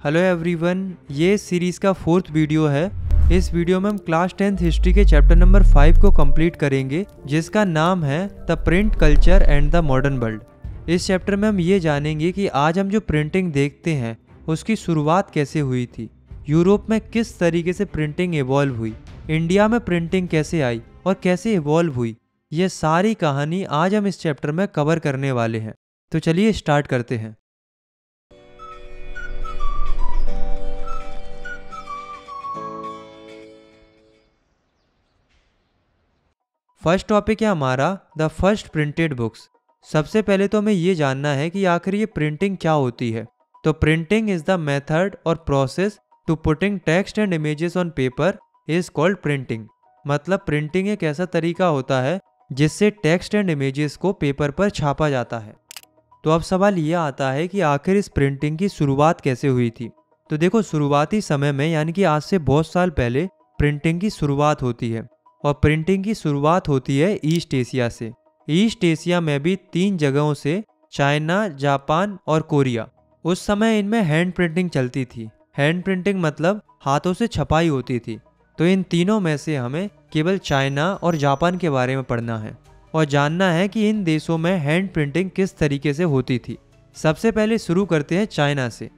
Hello everyone, ये series का 4th video है। इस वीडियो में हम क्लास 10th हिस्ट्री के चैप्टर नंबर 5 को कंप्लीट करेंगे, जिसका नाम है the print culture and the modern world. इस चैप्टर में हम ये जानेंगे कि आज हम जो प्रिंटिंग देखते हैं उसकी शुरुआत कैसे हुई थी, यूरोप में किस तरीके से प्रिंटिंग इवॉल्व हुई, इंडिया में प्रिंटिंग कैसे आई और कैसे इवॉल्व हुई। ये सारी कहानी आज हम इस चैप्टर में कवर करने वाले हैं। तो चलिए स्टार्ट करते हैं। फर्स्ट टॉपिक है हमारा द फर्स्ट प्रिंटेड बुक्स। सबसे पहले तो हमें ये जानना है कि आखिर ये प्रिंटिंग क्या होती है। तो प्रिंटिंग इज द मेथड और process to putting text and images on paper is called printing. मतलब प्रिंटिंग एक ऐसा तरीका होता है जिससे टेक्स्ट एंड इमेजेस को पेपर पर छापा जाता है। तो अब सवाल ये आता है कि आखिर इस प्रिंटिंग की शुरुआत कैसे हुई थी। तो देखो, शुरुआती समय में यानी कि आज से बहुत साल पहले प्रिंटिंग की शुरुआत होती है, और प्रिंटिंग की शुरुआत होती है ईस्ट एशिया से। ईस्ट एशिया में भी 3 जगहों से, चाइना, जापान और कोरिया। उस समय इनमें हैंड प्रिंटिंग चलती थी। हैंड प्रिंटिंग मतलब हाथों से छपाई होती थी। तो इन तीनों में से हमें केवल चाइना और जापान के बारे में पढ़ना है और जानना है कि इन देशों में हैंड प्रिंटिंग किस तरीके से होती थी। सबसे पहले शुरू करते हैं चाइना से।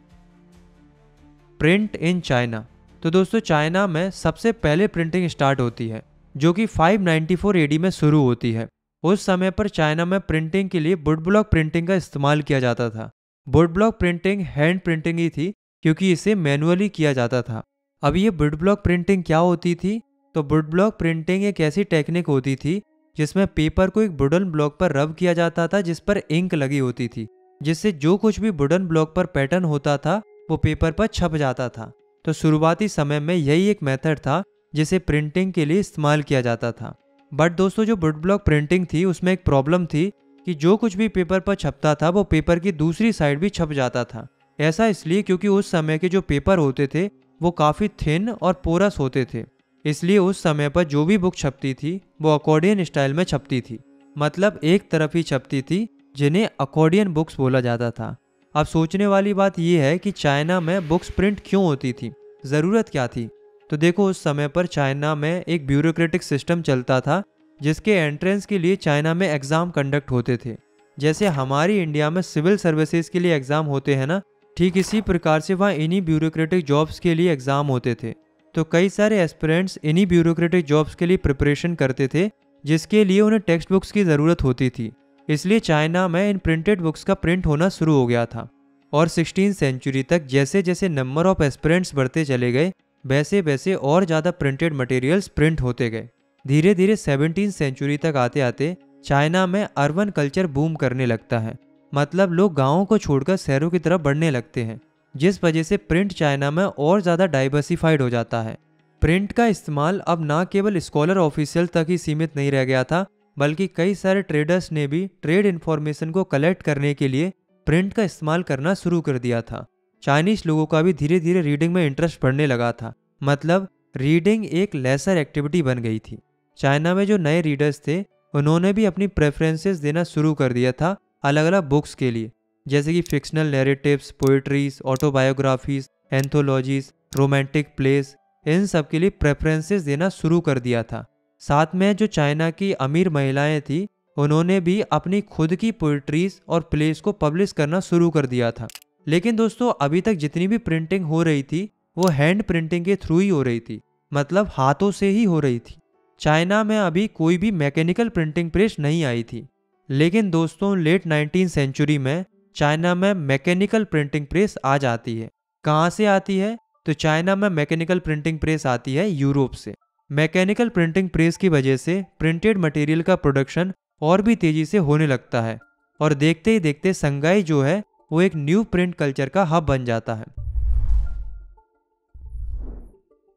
Print in China. तो दोस्तों, चाइना में सबसे पहले प्रिंटिंग स्टार्ट होती है, जो कि 594 एडी में शुरू होती है। उस समय पर चाइना में प्रिंटिंग के लिए वुड ब्लॉक प्रिंटिंग का इस्तेमाल किया जाता था। Wood block printing hand printing ही थी, क्योंकि इसे मैनुअली किया जाता था। अब ये वुड ब्लॉक प्रिंटिंग क्या होती थी? तो वुड ब्लॉक प्रिंटिंग एक ऐसी टेक्निक होती थी जिसमें पेपर को एक वुडन ब्लॉक पर रब किया जाता था, जिस पर इंक लगी होती थी, जिससे जो कुछ भी वुडन ब्लॉक पर पैटर्न होता था वो पेपर पर छप जाता था। तो शुरुआती समय में यही एक मेथड था जिसे प्रिंटिंग के लिए इस्तेमाल किया जाता था। बट दोस्तों, जो वुड ब्लॉक प्रिंटिंग थी उसमें एक प्रॉब्लम थी कि जो कुछ भी पेपर पर छपता था वो पेपर की दूसरी साइड भी छप जाता था। ऐसा इसलिए क्योंकि उस समय के जो पेपर होते थे वो काफ़ी थिन और पोरस होते थे। इसलिए उस समय पर जो भी बुक छपती थी वो अकॉर्डियन स्टाइल में छपती थी, मतलब एक तरफ ही छपती थी, जिन्हें अकॉर्डियन बुक्स बोला जाता था। अब सोचने वाली बात यह है कि चाइना में बुक्स प्रिंट क्यों होती थी, ज़रूरत क्या थी। तो देखो, उस समय पर चाइना में एक ब्यूरोक्रेटिक सिस्टम चलता था, जिसके एंट्रेंस के लिए चाइना में एग्ज़ाम कंडक्ट होते थे। जैसे हमारी इंडिया में सिविल सर्विसेज के लिए एग्ज़ाम होते हैं ना, ठीक इसी प्रकार से वहाँ इन्हीं ब्यूरोक्रेटिक जॉब्स के लिए एग्ज़ाम होते थे। तो कई सारे एस्पिरेंट्स इन्हीं ब्यूरोक्रेटिक जॉब्स के लिए प्रिपरेशन करते थे, जिसके लिए उन्हें टेक्स्ट बुक्स की ज़रूरत होती थी। इसलिए चाइना में इन प्रिंटेड बुक्स का प्रिंट होना शुरू हो गया था। और 16वीं सेंचुरी तक जैसे जैसे नंबर ऑफ एस्पिरेंट्स बढ़ते चले गए, वैसे वैसे और ज़्यादा प्रिंटेड मटेरियल्स प्रिंट होते गए। धीरे धीरे 17वीं सेंचुरी तक आते आते चाइना में अर्बन कल्चर बूम करने लगता है, मतलब लोग गाँवों को छोड़कर शहरों की तरफ बढ़ने लगते हैं, जिस वजह से प्रिंट चाइना में और ज़्यादा डाइवर्सिफाइड हो जाता है। प्रिंट का इस्तेमाल अब ना केवल स्कॉलर ऑफिशियल तक ही सीमित नहीं रह गया था, बल्कि कई सारे ट्रेडर्स ने भी ट्रेड इन्फॉर्मेशन को कलेक्ट करने के लिए प्रिंट का इस्तेमाल करना शुरू कर दिया था। चाइनीज लोगों का भी धीरे धीरे रीडिंग में इंटरेस्ट बढ़ने लगा था, मतलब रीडिंग एक लेसर एक्टिविटी बन गई थी। चाइना में जो नए रीडर्स थे उन्होंने भी अपनी प्रेफरेंसेस देना शुरू कर दिया था अलग अलग बुक्स के लिए, जैसे कि fictional narratives, poetries, autobiographies, anthologies, romantic place, इन सब के लिए प्रेफरेंसेस देना शुरू कर दिया था। साथ में जो चाइना की अमीर महिलाएं थी उन्होंने भी अपनी खुद की पोइट्रीज और प्लेस को पब्लिश करना शुरू कर दिया था। लेकिन दोस्तों, अभी तक जितनी भी प्रिंटिंग हो रही थी वो हैंड प्रिंटिंग के थ्रू ही हो रही थी, मतलब हाथों से ही हो रही थी। चाइना में अभी कोई भी मैकेनिकल प्रिंटिंग प्रेस नहीं आई थी। लेकिन दोस्तों, लेट 19वीं सेंचुरी में चाइना में मैकेनिकल प्रिंटिंग प्रेस आ जाती है। कहाँ से आती है? तो चाइना में मैकेनिकल प्रिंटिंग प्रेस आती है यूरोप से। मैकेनिकल प्रिंटिंग प्रेस की वजह से प्रिंटेड मटेरियल का प्रोडक्शन और भी तेजी से होने लगता है, और देखते ही देखते शंघाई जो है वो एक न्यू प्रिंट कल्चर का हब बन जाता है।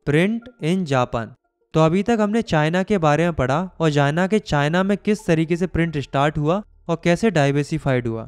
Print in Japan. तो अभी तक हमने चाइना के बारे में पढ़ा और जाना कि चाइना में किस तरीके से प्रिंट स्टार्ट हुआ और कैसे डाइवर्सिफाइड हुआ।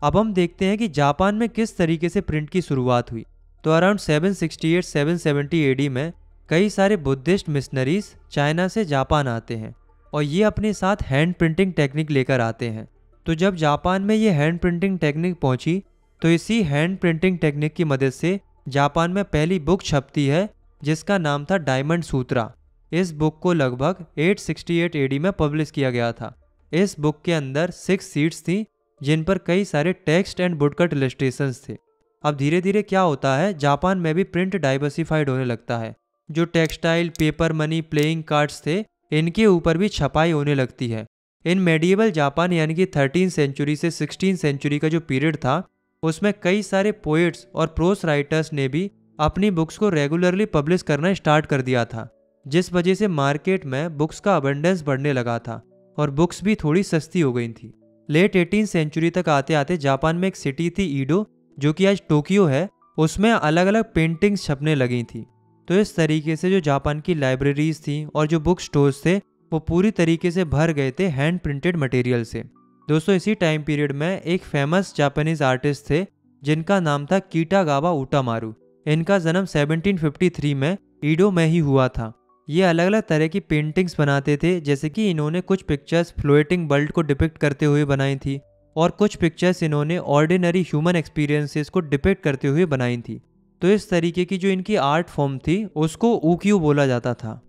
अब हम देखते हैं कि जापान में किस तरीके से प्रिंट की शुरुआत हुई। तो अराउंड 768-770 एडी में कई सारे बुद्धिस्ट मिशनरीज चाइना से जापान आते हैं, और ये अपने साथ हैंड प्रिंटिंग टेक्निक लेकर आते हैं। तो जब जापान में ये हैंड प्रिंटिंग टेक्निक पहुंची, तो इसी हैंड प्रिंटिंग टेक्निक की मदद से जापान में पहली बुक छपती है जिसका नाम था डायमंड सूत्रा। इस बुक को लगभग 868 एडी में पब्लिश किया गया था। इस बुक के अंदर 6 सीट्स थी जिन पर कई सारे टेक्स्ट एंड वुडकट इलस्ट्रेशंस थे। अब धीरे धीरे क्या होता है, जापान में भी प्रिंट डाइवर्सिफाइड होने लगता है। जो textile, paper money, playing cards थे, इनके ऊपर भी छपाई होने लगती है। इन मेडिएवल जापान यानी कि 13वीं सेंचुरी से 16वीं सेंचुरी का जो पीरियड था, उसमें कई सारे पोएट्स और प्रोस राइटर्स ने भी अपनी बुक्स को रेगुलरली पब्लिश करना स्टार्ट कर दिया था, जिस वजह से मार्केट में बुक्स का अबंडेंस बढ़ने लगा था और बुक्स भी थोड़ी सस्ती हो गई थी। लेट 18वीं सेंचुरी तक आते आते जापान में एक सिटी थी ईडो, जो कि आज टोक्यो है, उसमें अलग अलग पेंटिंग्स छपने लगी थी। तो इस तरीके से जो जापान की लाइब्रेरीज थी और जो बुक स्टोर्स थे, वो पूरी तरीके से भर गए थे हैंड प्रिंटेड मटेरियल से। दोस्तों, इसी टाइम पीरियड में एक फेमस जापानीज आर्टिस्ट थे जिनका नाम था किटागावा उटामारू। इनका जन्म 1753 में ईडो में ही हुआ था। ये अलग अलग तरह की पेंटिंग्स बनाते थे, जैसे कि इन्होंने कुछ पिक्चर्स फ्लोटिंग वर्ल्ड को डिपिक्ट करते हुए बनाई थी और कुछ पिक्चर्स इन्होंने ऑर्डिनरी ह्यूमन एक्सपीरियंसेस को डिपिक्ट करते हुए बनाई थी। तो इस तरीके की जो इनकी आर्ट फॉर्म थी, उसको उकियो बोला जाता था।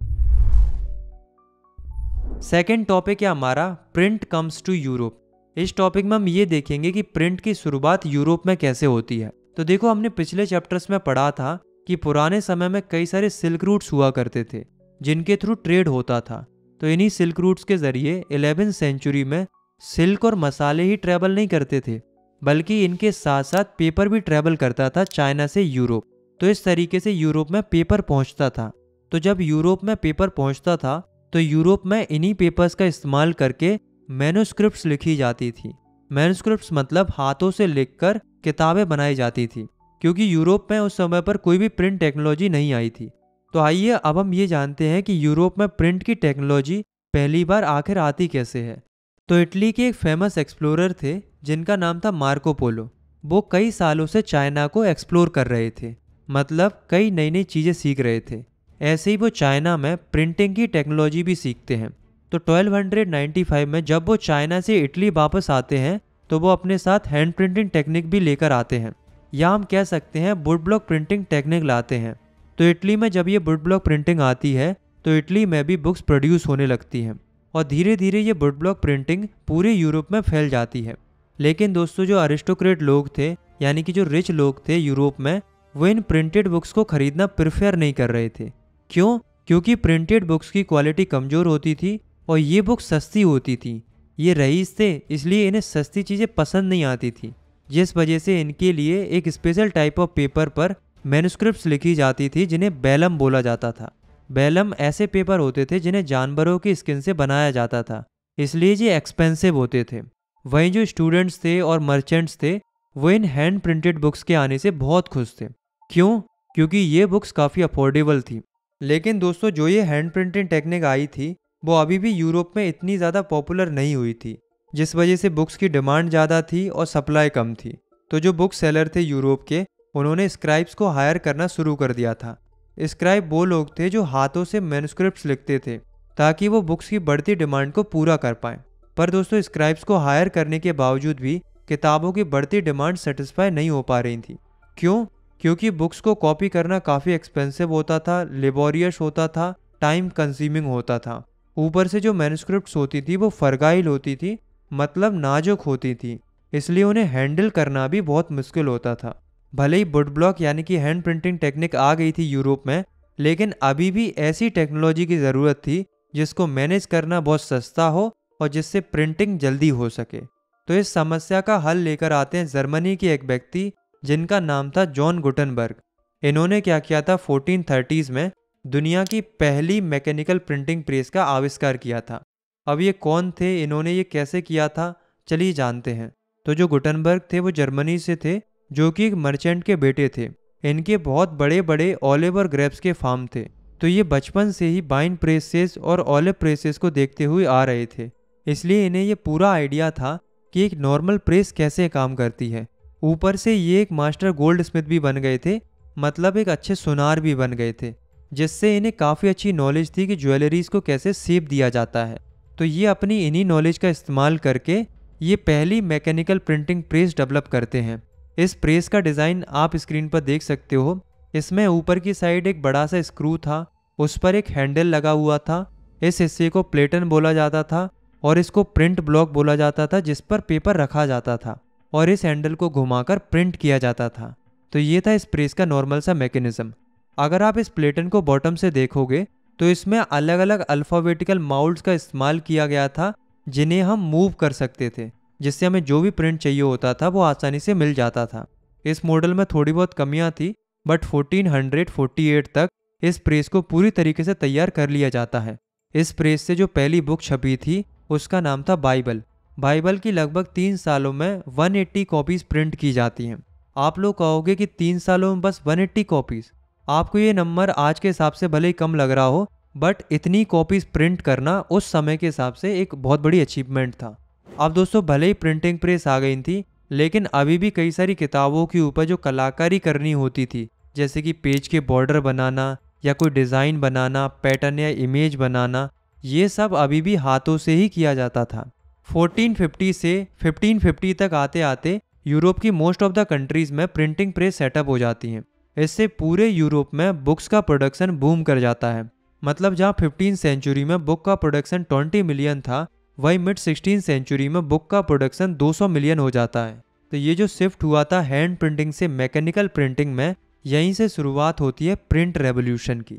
सेकेंड टॉपिक है हमारा प्रिंट कम्स टू यूरोप। इस टॉपिक में हम ये देखेंगे कि प्रिंट की शुरुआत यूरोप में कैसे होती है। तो देखो, हमने पिछले चैप्टर्स में पढ़ा था कि पुराने समय में कई सारे सिल्क रूट्स हुआ करते थे जिनके थ्रू ट्रेड होता था। तो इन्हीं सिल्क रूट्स के जरिए 11वीं सेंचुरी में सिल्क और मसाले ही ट्रैवल नहीं करते थे, बल्कि इनके साथ साथ पेपर भी ट्रैवल करता था चाइना से यूरोप। तो इस तरीके से यूरोप में पेपर पहुंचता था। तो जब यूरोप में पेपर पहुंचता था, तो यूरोप में इन्हीं पेपर्स का इस्तेमाल करके मैन्युस्क्रिप्ट्स लिखी जाती थी। मैन्युस्क्रिप्ट्स मतलब हाथों से लिखकर किताबें बनाई जाती थी, क्योंकि यूरोप में उस समय पर कोई भी प्रिंट टेक्नोलॉजी नहीं आई थी। तो आइए अब हम ये जानते हैं कि यूरोप में प्रिंट की टेक्नोलॉजी पहली बार आखिर आती कैसे है। तो इटली के एक फेमस एक्सप्लोरर थे जिनका नाम था मार्को पोलो। वो कई सालों से चाइना को एक्सप्लोर कर रहे थे, मतलब कई नई नई चीज़ें सीख रहे थे। ऐसे ही वो चाइना में प्रिंटिंग की टेक्नोलॉजी भी सीखते हैं। तो 1295 में जब वो चाइना से इटली वापस आते हैं, तो वो अपने साथ हैंड प्रिंटिंग टेक्निक भी लेकर आते हैं, या हम कह सकते हैं वुड ब्लॉक प्रिंटिंग टेक्निक लाते हैं। तो इटली में जब ये वुड ब्लॉक प्रिंटिंग आती है, तो इटली में भी बुक्स प्रोड्यूस होने लगती हैं और धीरे धीरे ये वुड ब्लॉक प्रिंटिंग पूरे यूरोप में फैल जाती है। लेकिन दोस्तों, जो अरिस्टोक्रेट लोग थे, यानी कि जो रिच लोग थे यूरोप में, वो इन प्रिंटेड बुक्स को खरीदना प्रेफर नहीं कर रहे थे। क्यों? क्योंकि प्रिंटेड बुक्स की क्वालिटी कमज़ोर होती थी और ये बुक्स सस्ती होती थी। ये रईस थे, इसलिए इन्हें सस्ती चीज़ें पसंद नहीं आती थी, जिस वजह से इनके लिए एक स्पेशल टाइप ऑफ पेपर पर मैन्युस्क्रिप्ट्स लिखी जाती थी जिन्हें वेलम बोला जाता था। वेलम ऐसे पेपर होते थे जिन्हें जानवरों की स्किन से बनाया जाता था, इसलिए ये एक्सपेंसिव होते थे। वहीं जो स्टूडेंट्स थे और मर्चेंट्स थे, वो इन हैंड प्रिंटेड बुक्स के आने से बहुत खुश थे। क्यों? क्योंकि ये बुक्स काफ़ी अफोर्डेबल थी। लेकिन दोस्तों, जो ये हैंड प्रिंटिंग टेक्निक आई थी, वो अभी भी यूरोप में इतनी ज़्यादा पॉपुलर नहीं हुई थी, जिस वजह से बुक्स की डिमांड ज़्यादा थी और सप्लाई कम थी। तो जो बुक सेलर थे यूरोप के, उन्होंने स्क्राइब्स को हायर करना शुरू कर दिया था। स्क्राइब वो लोग थे जो हाथों से मैन्युस्क्रिप्ट्स लिखते थे ताकि वो बुक्स की बढ़ती डिमांड को पूरा कर पाएं। पर दोस्तों, स्क्राइब्स को हायर करने के बावजूद भी किताबों की बढ़ती डिमांड सेटिस्फाई नहीं हो पा रही थी। क्यों? क्योंकि बुक्स को कॉपी करना काफ़ी एक्सपेंसिव होता था, लेबोरियस होता था, टाइम कंज्यूमिंग होता था। ऊपर से जो मैन्युस्क्रिप्ट्स होती थी वो फर्गाइल होती थी, मतलब नाजुक होती थी, इसलिए उन्हें हैंडल करना भी बहुत मुश्किल होता था। भले ही वुड ब्लॉक यानी कि हैंड प्रिंटिंग टेक्निक आ गई थी यूरोप में, लेकिन अभी भी ऐसी टेक्नोलॉजी की ज़रूरत थी जिसको मैनेज करना बहुत सस्ता हो और जिससे प्रिंटिंग जल्दी हो सके। तो इस समस्या का हल लेकर आते हैं जर्मनी के एक व्यक्ति जिनका नाम था जॉन गुटनबर्ग। इन्होंने क्या किया था, 1430s में दुनिया की पहली मैकेनिकल प्रिंटिंग प्रेस का आविष्कार किया था। अब ये कौन थे, इन्होंने ये कैसे किया था, चलिए जानते हैं। तो जो गुटनबर्ग थे वो जर्मनी से थे, जो कि एक मर्चेंट के बेटे थे। इनके बहुत बड़े बड़े ऑलिव और ग्रेप्स के फार्म थे। तो ये बचपन से ही वाइन प्रेसेस और ऑलिव प्रेसेस को देखते हुए आ रहे थे, इसलिए इन्हें ये पूरा आइडिया था कि एक नॉर्मल प्रेस कैसे काम करती है। ऊपर से ये एक मास्टर गोल्ड स्मिथ भी बन गए थे, मतलब एक अच्छे सुनार भी बन गए थे, जिससे इन्हें काफ़ी अच्छी नॉलेज थी कि ज्वेलरीज को कैसे शेप दिया जाता है। तो ये अपनी इन्हीं नॉलेज का इस्तेमाल करके ये पहली मैकेनिकल प्रिंटिंग प्रेस डेवलप करते हैं। इस प्रेस का डिज़ाइन आप स्क्रीन पर देख सकते हो। इसमें ऊपर की साइड एक बड़ा सा स्क्रू था, उस पर एक हैंडल लगा हुआ था। इस हिस्से को प्लेटन बोला जाता था और इसको प्रिंट ब्लॉक बोला जाता था, जिस पर पेपर रखा जाता था और इस हैंडल को घुमाकर प्रिंट किया जाता था। तो ये था इस प्रेस का नॉर्मल सा मैकेनिज्म। अगर आप इस प्लेटन को बॉटम से देखोगे तो इसमें अलग अलग अल्फ़ाबेटिकल माउल्ड्स का इस्तेमाल किया गया था, जिन्हें हम मूव कर सकते थे, जिससे हमें जो भी प्रिंट चाहिए होता था वो आसानी से मिल जाता था। इस मॉडल में थोड़ी बहुत कमियां थी, बट 1448 तक इस प्रेस को पूरी तरीके से तैयार कर लिया जाता है। इस प्रेस से जो पहली बुक छपी थी उसका नाम था बाइबल। बाइबल की लगभग 3 सालों में 180 कॉपीज़ प्रिंट की जाती हैं। आप लोग कहोगे कि 3 सालों में बस 180 कॉपीज़। आपको ये नंबर आज के हिसाब से भले ही कम लग रहा हो, बट इतनी कॉपीज़ प्रिंट करना उस समय के हिसाब से एक बहुत बड़ी अचीवमेंट था। अब दोस्तों, भले ही प्रिंटिंग प्रेस आ गई थी, लेकिन अभी भी कई सारी किताबों के ऊपर जो कलाकारी करनी होती थी, जैसे कि पेज के बॉर्डर बनाना या कोई डिज़ाइन बनाना, पैटर्न या इमेज बनाना, ये सब अभी भी हाथों से ही किया जाता था। 1450 से 1550 तक आते आते यूरोप की मोस्ट ऑफ द कंट्रीज़ में प्रिंटिंग प्रेस सेटअप हो जाती हैं। इससे पूरे यूरोप में बुक्स का प्रोडक्शन बूम कर जाता है। मतलब जहाँ 15th सेंचुरी में बुक का प्रोडक्शन 20 मिलियन था, वही मिड 16th सेंचुरी में बुक का प्रोडक्शन 200 मिलियन हो जाता है। तो ये जो शिफ्ट हुआ था हैंड प्रिंटिंग से मैकेनिकल प्रिंटिंग में, यहीं से शुरुआत होती है प्रिंट रेवोल्यूशन की।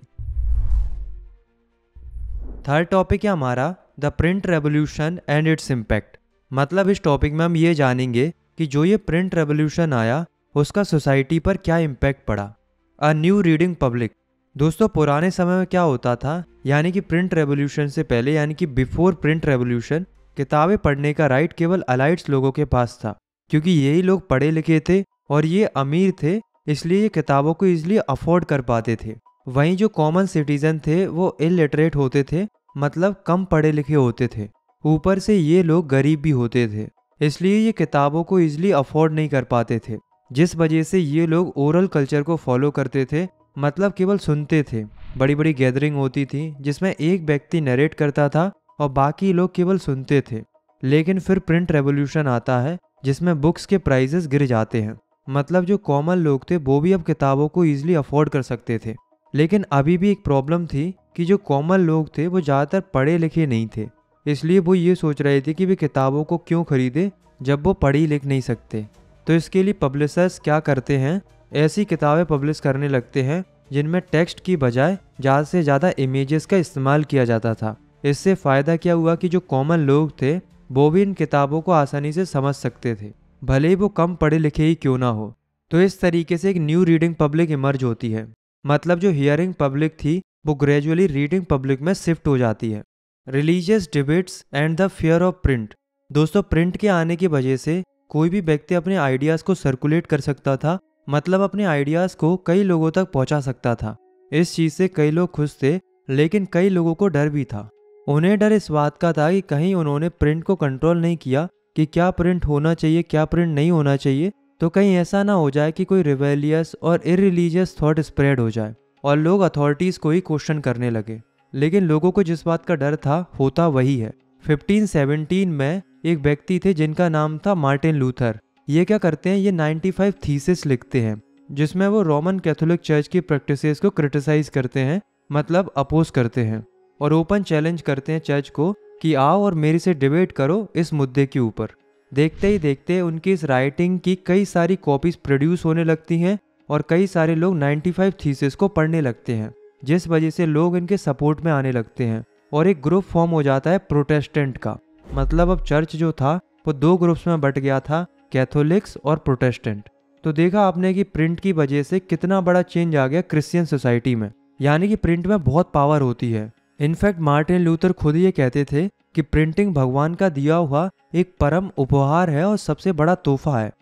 थर्ड टॉपिक है हमारा the print revolution and its impact. मतलब इस टॉपिक में हम ये जानेंगे कि जो ये प्रिंट रेवोल्यूशन आया उसका सोसाइटी पर क्या इम्पैक्ट पड़ा। A new reading public. दोस्तों, पुराने समय में क्या होता था, यानी कि प्रिंट रेवोल्यूशन से पहले, यानी कि बिफोर प्रिंट रेवोल्यूशन, किताबें पढ़ने का राइट केवल अलाइट्स लोगों के पास था, क्योंकि यही लोग पढ़े लिखे थे और ये अमीर थे, इसलिए ये किताबों को ईजिली अफोर्ड कर पाते थे। वहीं जो कॉमन सिटीजन थे वो इलिटरेट होते थे, मतलब कम पढ़े लिखे होते थे। ऊपर से ये लोग गरीब भी होते थे, इसलिए ये किताबों को ईजिली अफोर्ड नहीं कर पाते थे, जिस वजह से ये लोग ओरल कल्चर को फॉलो करते थे, मतलब केवल सुनते थे। बड़ी बड़ी गैदरिंग होती थी जिसमें एक व्यक्ति नरेट करता था और बाकी लोग केवल सुनते थे। लेकिन फिर प्रिंट रेवोल्यूशन आता है जिसमें बुक्स के प्राइसेस गिर जाते हैं, मतलब जो कॉमन लोग थे वो भी अब किताबों को ईजिली अफोर्ड कर सकते थे। लेकिन अभी भी एक प्रॉब्लम थी कि जो कॉमन लोग थे वो ज़्यादातर पढ़े लिखे नहीं थे, इसलिए वो ये सोच रहे थे कि वे किताबों को क्यों खरीदे जब वो पढ़ ही लिख नहीं सकते। तो इसके लिए पब्लिशर्स क्या करते हैं, ऐसी किताबें पब्लिश करने लगते हैं जिनमें टेक्स्ट की बजाय ज़्यादा से ज़्यादा इमेजेस का इस्तेमाल किया जाता था। इससे फ़ायदा क्या हुआ कि जो कॉमन लोग थे वो भी इन किताबों को आसानी से समझ सकते थे, भले ही वो कम पढ़े लिखे ही क्यों ना हो। तो इस तरीके से एक न्यू रीडिंग पब्लिक इमर्ज होती है। मतलब जो हियरिंग पब्लिक थी वो ग्रेजुअली रीडिंग पब्लिक में शिफ्ट हो जाती है। Religious debates and the fear of print. दोस्तों, प्रिंट के आने की वजह से कोई भी व्यक्ति अपने आइडियाज़ को सर्कुलेट कर सकता था, मतलब अपने आइडियाज़ को कई लोगों तक पहुंचा सकता था। इस चीज़ से कई लोग खुश थे, लेकिन कई लोगों को डर भी था। उन्हें डर इस बात का था कि कहीं उन्होंने प्रिंट को कंट्रोल नहीं किया कि क्या प्रिंट होना चाहिए, क्या प्रिंट नहीं होना चाहिए, तो कहीं ऐसा ना हो जाए कि कोई रिवेलियस और इररिलीजियस थॉट स्प्रेड हो जाए और लोग अथॉरिटीज़ को ही क्वेश्चन करने लगे। लेकिन लोगों को जिस बात का डर था होता वही है। 1517 में एक व्यक्ति थे जिनका नाम था मार्टिन लूथर। ये क्या करते हैं, ये 95 थीसिस लिखते हैं जिसमें वो रोमन कैथोलिक चर्च की प्रैक्टिसेस को क्रिटिसाइज करते हैं, मतलब अपोज करते हैं, और ओपन चैलेंज करते हैं चर्च को कि आओ और मेरे से डिबेट करो इस मुद्दे के ऊपर। देखते ही देखते उनकी इस राइटिंग की कई सारी कॉपीज प्रोड्यूस होने लगती हैं और कई सारे लोग 95 थीसिस को पढ़ने लगते हैं, जिस वजह से लोग इनके सपोर्ट में आने लगते हैं और एक ग्रुप फॉर्म हो जाता है प्रोटेस्टेंट का। मतलब अब चर्च जो था वो 2 ग्रुप्स में बट गया था, कैथोलिक्स और प्रोटेस्टेंट। तो देखा आपने कि प्रिंट की वजह से कितना बड़ा चेंज आ गया क्रिश्चियन सोसाइटी में, यानी कि प्रिंट में बहुत पावर होती है। इनफैक्ट मार्टिन लूथर खुद ये कहते थे कि प्रिंटिंग भगवान का दिया हुआ एक परम उपहार है और सबसे बड़ा तोहफा है।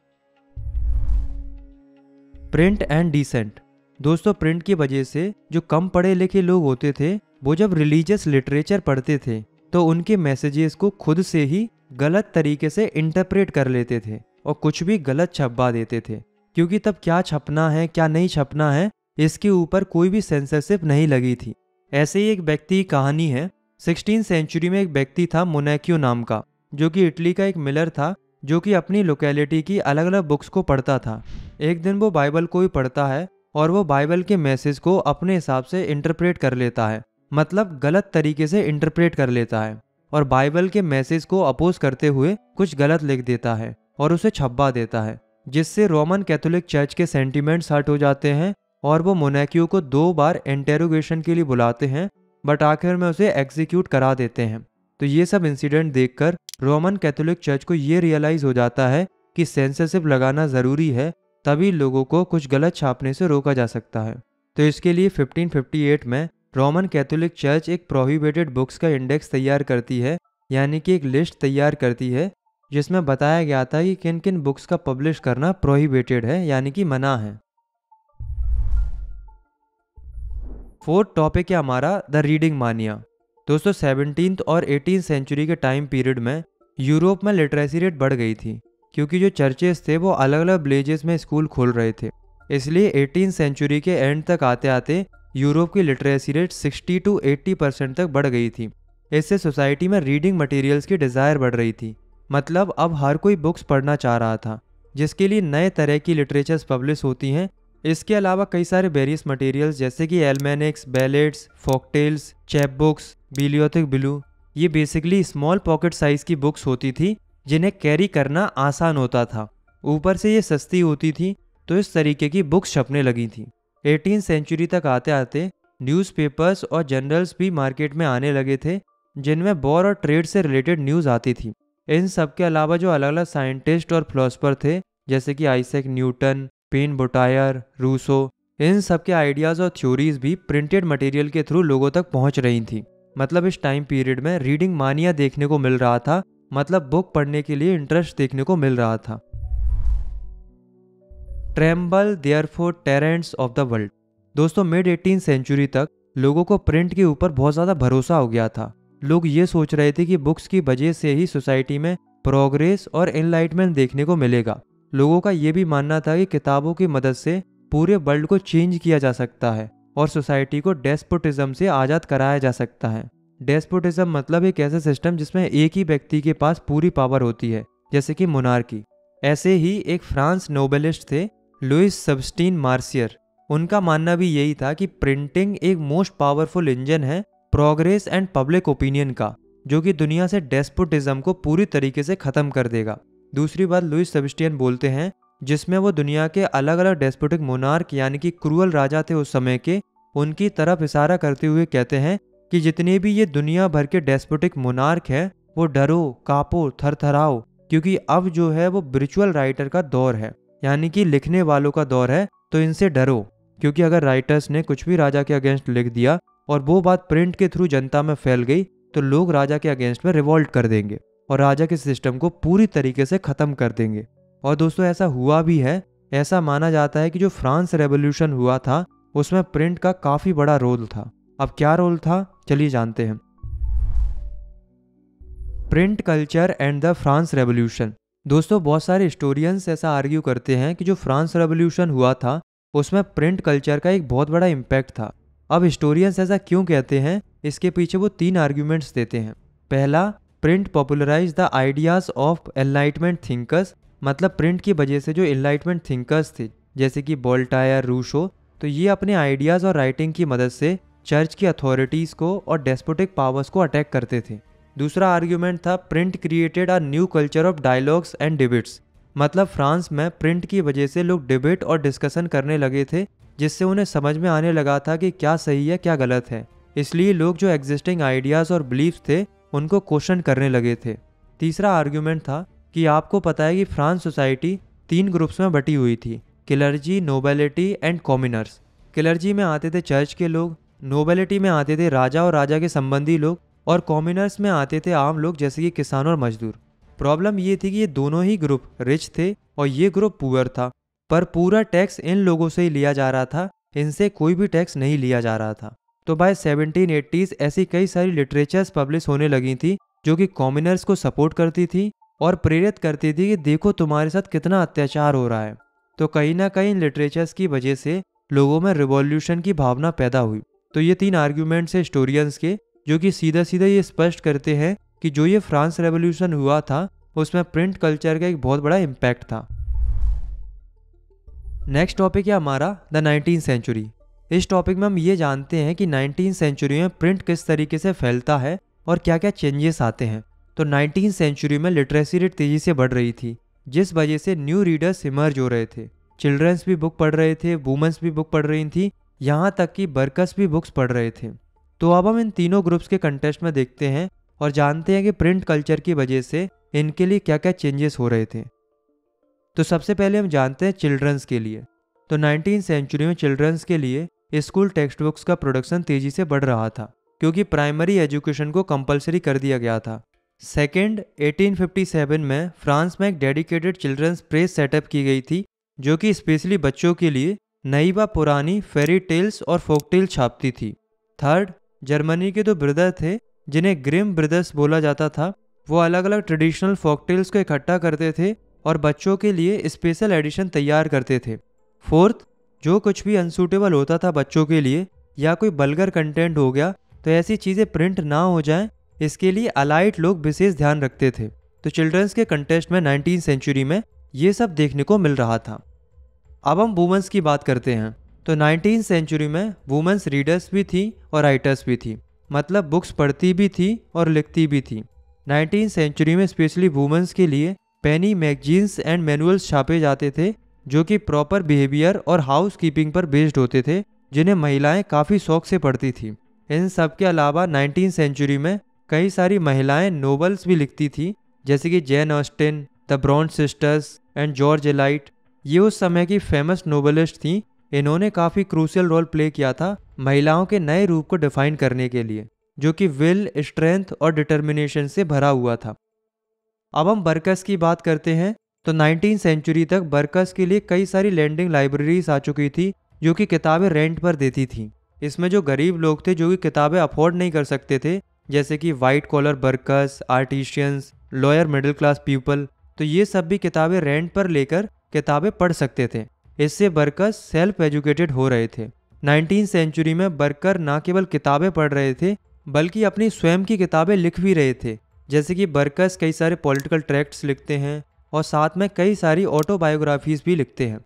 Print and dissent. दोस्तों, प्रिंट की वजह से जो कम पढ़े लिखे लोग होते थे वो जब रिलीजियस लिटरेचर पढ़ते थे तो उनके मैसेजेस को खुद से ही गलत तरीके से इंटरप्रेट कर लेते थे और कुछ भी गलत छपवा देते थे, क्योंकि तब क्या छपना है क्या नहीं छपना है इसके ऊपर कोई भी सेंसरशिप नहीं लगी थी। ऐसे ही एक व्यक्ति की कहानी है। 16th सेंचुरी में एक व्यक्ति था मोनेक्यो नाम का, जो कि इटली का एक मिलर था जो कि अपनी लोकेलिटी की अलग अलग बुक्स को पढ़ता था। एक दिन वो बाइबल को ही पढ़ता है और वो बाइबल के मैसेज को अपने हिसाब से इंटरप्रेट कर लेता है, मतलब गलत तरीके से इंटरप्रेट कर लेता है और बाइबल के मैसेज को अपोज करते हुए कुछ गलत लिख देता है और उसे छपवा देता है, जिससे रोमन कैथोलिक चर्च के सेंटिमेंट्स हर्ट हो जाते हैं और वो मोनाकियो को 2 बार इंटेरोगेशन के लिए बुलाते हैं, बट आखिर में उसे एग्जीक्यूट करा देते हैं। तो ये सब इंसिडेंट देखकर रोमन कैथोलिक चर्च को ये रियलाइज हो जाता है कि सेंसरशिप लगाना ज़रूरी है, तभी लोगों को कुछ गलत छापने से रोका जा सकता है। तो इसके लिए 1558 में रोमन कैथोलिक चर्च एक प्रोहिबिटेड बुक्स का इंडेक्स तैयार करती है, यानी कि एक लिस्ट तैयार करती है जिसमें बताया गया था कि किन किन बुक्स का पब्लिश करना प्रोहिबिटेड है, यानी कि मना है। फोर्थ टॉपिक है हमारा द रीडिंग मानिया। दोस्तों 17th और 18th सेंचुरी के टाइम पीरियड में यूरोप में लिटरेसी रेट बढ़ गई थी, क्योंकि जो चर्चेस थे वो अलग अलग विलेजेस में स्कूल खोल रहे थे। इसलिए 18th सेंचुरी के एंड तक आते आते यूरोप की लिटरेसी रेट 60 to 80% तक बढ़ गई थी। इससे सोसाइटी में रीडिंग मटेरियल्स की डिज़ायर बढ़ रही थी, मतलब अब हर कोई बुक्स पढ़ना चाह रहा था, जिसके लिए नए तरह की लिटरेचर्स पब्लिश होती हैं। इसके अलावा कई सारे वेरियस मटेरियल्स जैसे कि एल्मेनिक्स, बैलेट्स, फोकटेल्स, चैप बुक्स, बिलियोथिक बिलू, ये बेसिकली स्मॉल पॉकेट साइज की बुक्स होती थी जिन्हें कैरी करना आसान होता था। ऊपर से ये सस्ती होती थी, तो इस तरीके की बुक्स छपने लगी थी। 18th सेंचुरी तक आते आते न्यूज़पेपर्स और जर्नल्स भी मार्केट में आने लगे थे, जिनमें वॉर और ट्रेड से रिलेटेड न्यूज़ आती थी। इन सब के अलावा जो अलग अलग साइंटिस्ट और फिलोसफर थे जैसे कि आइजैक न्यूटन, पेन बुटायर, रूसो, इन सब के आइडियाज़ और थ्योरीज भी प्रिंटेड मटेरियल के थ्रू लोगों तक पहुंच रही थी। मतलब इस टाइम पीरियड में रीडिंग मानिया देखने को मिल रहा था, मतलब बुक पढ़ने के लिए इंटरेस्ट देखने को मिल रहा था। Tremble therefore tyrants of the world. दोस्तों मिड 18th सेंचुरी तक लोगों को प्रिंट के ऊपर बहुत ज़्यादा भरोसा हो गया था। लोग ये सोच रहे थे कि बुक्स की वजह से ही सोसाइटी में प्रोग्रेस और एनलाइटमेंट देखने को मिलेगा। लोगों का ये भी मानना था कि किताबों की मदद से पूरे वर्ल्ड को चेंज किया जा सकता है और सोसाइटी को डेस्पोटिज्म से आज़ाद कराया जा सकता है। डेस्पोटिज्म मतलब एक ऐसा सिस्टम जिसमें एक ही व्यक्ति के पास पूरी पावर होती है, जैसे कि मोनार्की। ऐसे ही एक फ्रांस नोबेलिस्ट थे लुइस सबस्टीन मार्सियर, उनका मानना भी यही था कि प्रिंटिंग एक मोस्ट पावरफुल इंजन है प्रोग्रेस एंड पब्लिक ओपिनियन का, जो कि दुनिया से डेस्पोटिज्म को पूरी तरीके से ख़त्म कर देगा। दूसरी बात लुइस सबस्टियन बोलते हैं, जिसमें वो दुनिया के अलग अलग डेस्पोटिक मोनार्क यानी कि क्रूअल राजा थे उस समय के, उनकी तरफ इशारा करते हुए कहते हैं कि जितने भी ये दुनिया भर के डेस्पोटिक मोनार्क हैं वो डरो, कापो, थरथराओ, क्योंकि अब जो है वो ब्रिचुअल राइटर का दौर है, यानी कि लिखने वालों का दौर है। तो इनसे डरो, क्योंकि अगर राइटर्स ने कुछ भी राजा के अगेंस्ट लिख दिया और वो बात प्रिंट के थ्रू जनता में फैल गई तो लोग राजा के अगेंस्ट में रिवॉल्ट कर देंगे और राजा के सिस्टम को पूरी तरीके से ख़त्म कर देंगे। और दोस्तों ऐसा हुआ भी है। ऐसा माना जाता है कि जो फ्रांस रेवोल्यूशन हुआ था उसमें प्रिंट का काफ़ी बड़ा रोल था। अब क्या रोल था, चलिए जानते हैं। Print culture and the France revolution. दोस्तों बहुत सारे हिस्टोरियंस ऐसा आर्ग्यू करते हैं कि जो फ्रांस रेवोल्यूशन हुआ था उसमें प्रिंट कल्चर का एक बहुत बड़ा इम्पैक्ट था। अब हिस्टोरियंस ऐसा क्यों कहते हैं, इसके पीछे वो 3 आर्ग्यूमेंट्स देते हैं। पहला, print popularise the ideas of enlightenment thinkers, मतलब प्रिंट की वजह से जो एनलाइटमेंट थिंकर्स थे जैसे कि वोल्टायर, रूसो, तो ये अपने आइडियाज़ और राइटिंग की मदद से चर्च की अथॉरिटीज़ को और डेस्पोटिक पावर्स को अटैक करते थे। दूसरा आर्ग्यूमेंट था print created a new culture of dialogues and debates, मतलब फ्रांस में प्रिंट की वजह से लोग डिबेट और डिस्कशन करने लगे थे, जिससे उन्हें समझ में आने लगा था कि क्या सही है क्या गलत है। इसलिए लोग जो एग्जिस्टिंग आइडियाज़ और बिलीफ्स थे उनको क्वेश्चन करने लगे थे। तीसरा आर्ग्यूमेंट था कि आपको पता है कि फ्रांस सोसाइटी 3 ग्रुप्स में बटी हुई थी, clergy, nobility and commoners. Clergy में आते थे चर्च के लोग, नोबेलिटी में आते थे राजा और राजा के संबंधी लोग, और कॉमनर्स में आते थे आम लोग जैसे कि किसान और मजदूर। प्रॉब्लम ये थी कि ये दोनों ही ग्रुप रिच थे और ये ग्रुप पुअर था, पर पूरा टैक्स इन लोगों से ही लिया जा रहा था, इनसे कोई भी टैक्स नहीं लिया जा रहा था। तो बाय 1780s ऐसी कई सारी लिटरेचर्स पब्लिश होने लगी थी जो कि कॉमनर्स को सपोर्ट करती थी और प्रेरित करती थी कि देखो तुम्हारे साथ कितना अत्याचार हो रहा है। तो कहीं ना कहीं लिटरेचर्स की वजह से लोगों में रिवॉल्यूशन की भावना पैदा हुई। तो ये 3 आर्ग्यूमेंट्स है हिस्टोरियंस के, जो कि सीधा सीधा ये स्पष्ट करते हैं कि जो ये फ्रांस रेवोल्यूशन हुआ था उसमें प्रिंट कल्चर का एक बहुत बड़ा इम्पैक्ट था। नेक्स्ट टॉपिक है हमारा द 19th सेंचुरी। इस टॉपिक में हम ये जानते हैं कि 19th सेंचुरी में प्रिंट किस तरीके से फैलता है और क्या क्या चेंजेस आते हैं। तो 19th सेंचुरी में लिटरेसी रेट तेजी से बढ़ रही थी, जिस वजह से न्यू रीडर्स इमर्ज हो रहे थे। चिल्ड्रंस भी बुक पढ़ रहे थे, वुमेन्स भी बुक पढ़ रही थी, यहाँ तक कि वर्कर्स भी बुक्स पढ़ रहे थे। तो अब हम इन तीनों ग्रुप्स के कंटेस्ट में देखते हैं और जानते हैं कि प्रिंट कल्चर की वजह से इनके लिए क्या क्या चेंजेस हो रहे थे। तो सबसे पहले हम जानते हैं चिल्ड्रंस के लिए। तो 19th सेंचुरी में चिल्ड्रंस के लिए स्कूल टेक्स्ट बुक्स का प्रोडक्शन तेजी से बढ़ रहा था, क्योंकि प्राइमरी एजुकेशन को कंपलसरी कर दिया गया था। सेकेंड, 1857 में फ्रांस में एक डेडिकेटेड चिल्ड्रंस प्रेस सेटअप की गई थी, जो कि स्पेशली बच्चों के लिए नई व पुरानी फेरी टेल्स और फोक टेल छापती थी। थर्ड, जर्मनी के दो ब्रदर थे जिन्हें ग्रिम ब्रदर्स बोला जाता था। वो अलग अलग ट्रेडिशनल फोक टेल्स को इकट्ठा करते थे और बच्चों के लिए स्पेशल एडिशन तैयार करते थे। फोर्थ, जो कुछ भी अनसूटेबल होता था बच्चों के लिए या कोई बल्गर कंटेंट हो गया, तो ऐसी चीज़ें प्रिंट ना हो जाएं, इसके लिए अलाइट लोग विशेष ध्यान रखते थे। तो चिल्ड्रंस के कंटेस्ट में 19th सेंचुरी में ये सब देखने को मिल रहा था। अब हम वुमेन्स की बात करते हैं। तो 19th सेंचुरी में वुमेन्स रीडर्स भी थी और राइटर्स भी थी, मतलब बुक्स पढ़ती भी थी और लिखती भी थी। 19th सेंचुरी में स्पेशली वुमेन्स के लिए पेनी मैगजीन्स एंड मैनुअल्स छापे जाते थे, जो कि प्रॉपर बिहेवियर और हाउस कीपिंग पर बेस्ड होते थे, जिन्हें महिलाएं काफ़ी शौक से पढ़ती थी। इन सब के अलावा 19th सेंचुरी में कई सारी महिलाएं नोवेल्स भी लिखती थी, जैसे कि Jane Austen, the Bronte sisters and George Eliot. ये उस समय की फेमस नोवेलिस्ट थी। इन्होंने काफ़ी क्रूशियल रोल प्ले किया था महिलाओं के नए रूप को डिफाइन करने के लिए, जो कि विल, स्ट्रेंथ और डिटर्मिनेशन से भरा हुआ था। अब हम वर्कर्स की बात करते हैं। तो 19th सेंचुरी तक वर्कर्स के लिए कई सारी लैंडिंग लाइब्रेरीज आ चुकी थी, जो कि किताबें रेंट पर देती थी। इसमें जो गरीब लोग थे जो कि किताबें अफोर्ड नहीं कर सकते थे, जैसे कि white collar workers, artisans, lawyer, middle class people, तो ये सब भी किताबें रेंट पर लेकर किताबें पढ़ सकते थे। इससे वर्कर्स सेल्फ एजुकेटेड हो रहे थे। 19th सेंचुरी में वर्कर ना केवल किताबें पढ़ रहे थे, बल्कि अपनी स्वयं की किताबें लिख भी रहे थे। जैसे कि वर्कर्स कई सारे पॉलिटिकल ट्रैक्ट्स लिखते हैं और साथ में कई सारी ऑटोबायोग्राफीज भी लिखते हैं।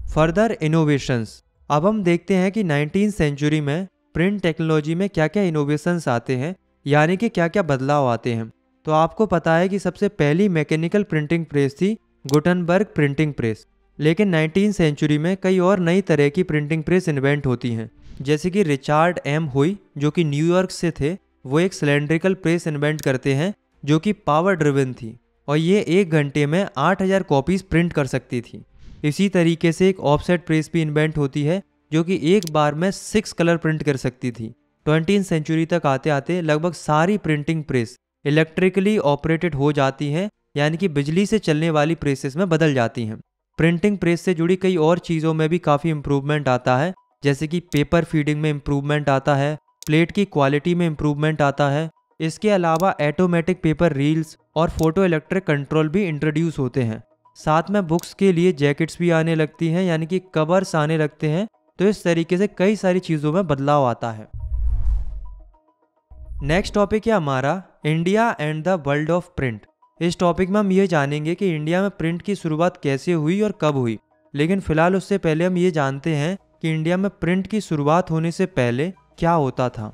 Further innovations. अब हम देखते हैं कि 19th सेंचुरी में प्रिंट टेक्नोलॉजी में क्या क्या इनोवेशंस आते हैं, यानी कि क्या क्या बदलाव आते हैं। तो आपको पता है कि सबसे पहली मैकेनिकल प्रिंटिंग प्रेस थी गुटनबर्ग प्रिंटिंग प्रेस। लेकिन 19th सेंचुरी में कई और नई तरह की प्रिंटिंग प्रेस इन्वेंट होती हैं, जैसे कि रिचार्ड एम हुई, जो कि न्यूयॉर्क से थे। वो एक सिलेंड्रिकल प्रेस इन्वेंट करते हैं जो कि पावर ड्रिवन थी और ये 1 घंटे में 8000 कॉपीज प्रिंट कर सकती थी। इसी तरीके से एक ऑफसेट प्रेस भी इन्वेंट होती है, जो कि एक बार में 6 कलर प्रिंट कर सकती थी। 20th सेंचुरी तक आते आते लगभग सारी प्रिंटिंग प्रेस इलेक्ट्रिकली ऑपरेटेड हो जाती हैं, यानी कि बिजली से चलने वाली प्रेसेस में बदल जाती हैं। प्रिंटिंग प्रेस से जुड़ी कई और चीज़ों में भी काफ़ी इम्प्रूवमेंट आता है, जैसे कि पेपर फीडिंग में इम्प्रूवमेंट आता है, प्लेट की क्वालिटी में इम्प्रूवमेंट आता है। इसके अलावा ऑटोमेटिक पेपर रील्स और फोटो इलेक्ट्रिक कंट्रोल भी इंट्रोड्यूस होते हैं। साथ में बुक्स के लिए जैकेट्स भी आने लगती हैं, यानी कि कवर्स आने लगते हैं। तो इस तरीके से कई सारी चीज़ों में बदलाव आता है। नेक्स्ट टॉपिक है हमारा India and the world of print. इस टॉपिक में हम ये जानेंगे कि इंडिया में प्रिंट की शुरुआत कैसे हुई और कब हुई। लेकिन फिलहाल उससे पहले हम ये जानते हैं कि इंडिया में प्रिंट की शुरुआत होने से पहले क्या होता था।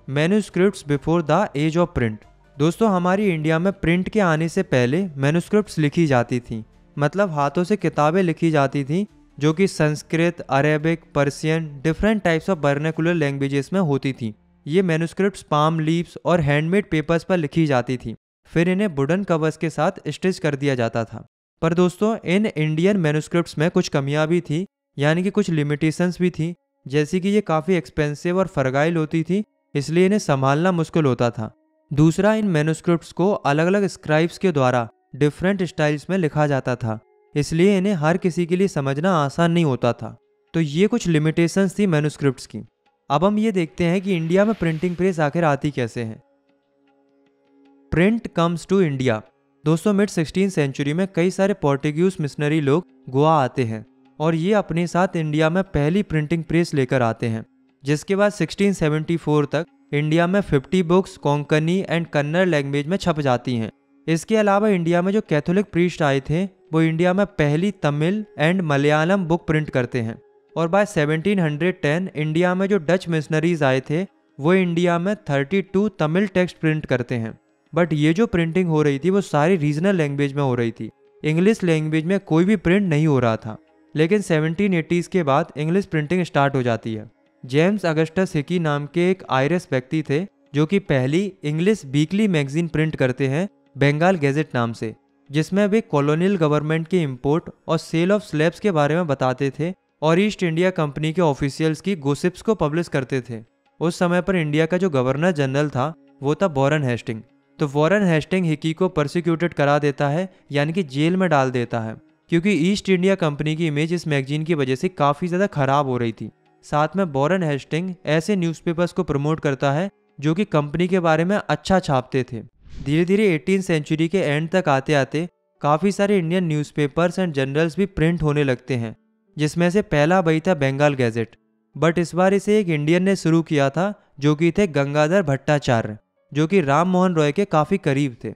Manuscripts before the age of print. दोस्तों, हमारी इंडिया में प्रिंट के आने से पहले मैन्युस्क्रिप्ट्स लिखी जाती थी, मतलब हाथों से किताबें लिखी जाती थी, जो कि Sanskrit, Arabic, Persian, different types of vernacular languages में होती थी। ये मैन्युस्क्रिप्ट्स पाम लीव्स और हैंडमेड पेपर्स पर लिखी जाती थी, फिर इन्हें वुडन कवर्स के साथ स्टिच कर दिया जाता था। पर दोस्तों, इन इंडियन मैन्युस्क्रिप्ट्स में कुछ कमियां भी थी, यानी कि कुछ लिमिटेशंस भी थी, जैसे कि ये काफ़ी एक्सपेंसिव और फ्रगाइल होती थी, इसलिए इन्हें संभालना मुश्किल होता था। दूसरा, इन मैन्युस्क्रिप्ट्स को अलग अलग स्क्राइब्स के द्वारा डिफरेंट स्टाइल्स में लिखा जाता था, इसलिए इन्हें हर किसी के लिए समझना आसान नहीं होता था। तो ये कुछ लिमिटेशंस थी मैन्युस्क्रिप्ट्स की। अब हम ये देखते हैं कि इंडिया में प्रिंटिंग प्रेस आखिर आती कैसे है। Print comes to India. दोस्तों, मिड 16th सेंचुरी में कई सारे पोर्टुगीज मिशनरी लोग गोवा आते हैं और ये अपने साथ इंडिया में पहली प्रिंटिंग प्रेस लेकर आते हैं, जिसके बाद 1674 तक इंडिया में 50 books Konkani and Kannada language में छप जाती हैं। इसके अलावा इंडिया में जो कैथोलिक प्रीस्ट आए थे वो इंडिया में पहली Tamil and Malayalam book print करते हैं। और बाय 1710 इंडिया में जो डच मिशनरीज आए थे वो इंडिया में 32 तमिल टेक्स्ट प्रिंट करते हैं। बट ये जो प्रिंटिंग हो रही थी वो सारी रीजनल लैंग्वेज में हो रही थी, इंग्लिश लैंग्वेज में कोई भी प्रिंट नहीं हो रहा था। लेकिन 1780s के बाद इंग्लिश प्रिंटिंग स्टार्ट हो जाती है। जेम्स अगस्टस हिकी नाम के एक आयरिश व्यक्ति थे जो कि पहली इंग्लिश वीकली मैगजीन प्रिंट करते हैं बंगाल गैजेट नाम से, जिसमें वे कॉलोनियल गवर्नमेंट के इंपोर्ट और सेल ऑफ स्लैब्स के बारे में बताते थे और ईस्ट इंडिया कंपनी के ऑफिशियल्स की गोसिप्स को पब्लिश करते थे। उस समय पर इंडिया का जो गवर्नर जनरल था वो था वॉरेन हेस्टिंग। तो वॉरेन हेस्टिंग हिकी को प्रोसिक्यूटेड करा देता है, यानी कि जेल में डाल देता है, क्योंकि ईस्ट इंडिया कंपनी की इमेज इस मैगजीन की वजह से काफ़ी ज़्यादा खराब हो रही थी। साथ में वॉरेन हेस्टिंग ऐसे न्यूज़पेपर्स को प्रमोट करता है जो कि कंपनी के बारे में अच्छा छापते थे। धीरे धीरे 18वीं सेंचुरी के एंड तक आते आते काफ़ी सारे इंडियन न्यूज़पेपर्स एंड जर्नल्स भी प्रिंट होने लगते हैं, जिसमें से पहला वही था बंगाल गैजेट। बट इस बार इसे एक इंडियन ने शुरू किया था जो कि थे गंगाधर भट्टाचार्य, जो कि राम मोहन रॉय के काफ़ी करीब थे।